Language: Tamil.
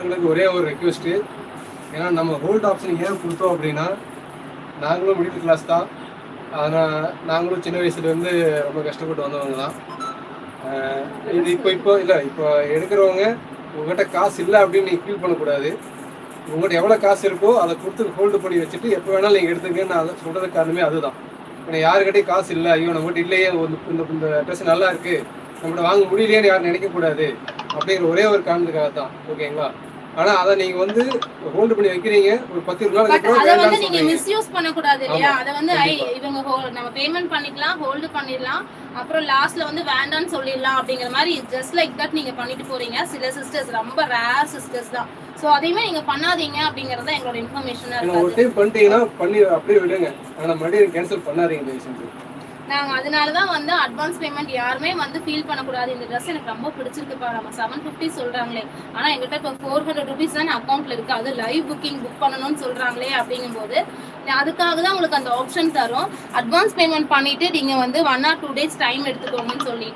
ஒரே ஒரு ரெக்வெஸ்ட்டு, ஏன்னா நம்ம ஹோல்ட் ஆப்ஷன் ஏன் கொடுத்தோம் அப்படின்னா, நாங்களும் மிடில் கிளாஸ் தான். ஆனால் நாங்களும் சின்ன வயசுலேருந்து ரொம்ப கஷ்டப்பட்டு வந்தவங்க தான். இது இப்போ இல்லை, இப்போ எடுக்கிறவங்க உங்கள்கிட்ட காசு இல்லை அப்படின்னு நீங்கள் ஃபீல் பண்ணக்கூடாது. உங்கள்கிட்ட எவ்வளோ காசு இருக்கோ அதை கொடுத்து ஹோல்டு பண்ணி வச்சுட்டு எப்போ வேணாலும் நீங்கள் எடுத்துக்கன்னு நான் சொல்கிறதுக்கு காரணமே அதுதான். ஏன்னா யாருக்கிட்டையும் காசு இல்லை, ஐயோ நம்மகிட்ட இல்லையே, இந்த ட்ரெஸ் நல்லா இருக்குது, நம்மகிட்ட வாங்க முடியலையேன்னு யாரும் நினைக்கக்கூடாது அப்படிங்கிற ஒரே ஒரு காரணத்துக்காக தான். ஓகேங்களா? ஆனா அத நீங்க வந்து ஹோல்ட் பண்ணி வைக்கிறீங்க ஒரு 10 நாள் அப்புறம் அத வந்து நீங்க மிஸ்யூஸ் பண்ண கூடாது இல்லையா? அத வந்து இவங்க நம்ம பேமெண்ட் பண்ணிக்கலாம், ஹோல்ட் பண்ணிடலாம், அப்புறம் லாஸ்ட்ல வந்து வேண்டாம்னு சொல்லிடலாம் அப்படிங்கிற மாதிரி ஜஸ்ட் லைக் தட் நீங்க பண்ணிட்டு போறீங்க. சில சிஸ்டர்ஸ், ரொம்ப ரேர் சிஸ்டர்ஸ் தான். சோ அதையுமே நீங்க பண்ணாதீங்க அப்படிங்கறது எங்களோட இன்ஃபர்மேஷனா இருக்கு. ஒரு டைம் பண்ணிட்டீங்கன்னா பண்ணி அப்படியே விடுங்க. ஆனா மறுபடியும் கேன்சல் பண்ணாதீங்க தயவு செஞ்சு. நாங்கள் அதனால தான் வந்து அட்வான்ஸ் பேமெண்ட் யாருமே வந்து ஃபீல் பண்ணக்கூடாது. இந்த ட்ரெஸ் எனக்கு ரொம்ப பிடிச்சிருக்குப்பா, நம்ம 750 சொல்கிறாங்களே, ஆனால் எங்கிட்ட இப்போ 400 ருபீஸ் தான் அக்கௌண்ட்டில் இருக்குது, அது லைவ் புக் பண்ணணும்னு சொல்கிறாங்களே அப்படிங்கும்போது அதுக்காக தான் உங்களுக்கு அந்த ஆப்ஷன் தரும். அட்வான்ஸ் பேமெண்ட் பண்ணிவிட்டு நீங்கள் வந்து 1 or 2 days டைம் எடுத்துக்கோங்கன்னு சொல்லி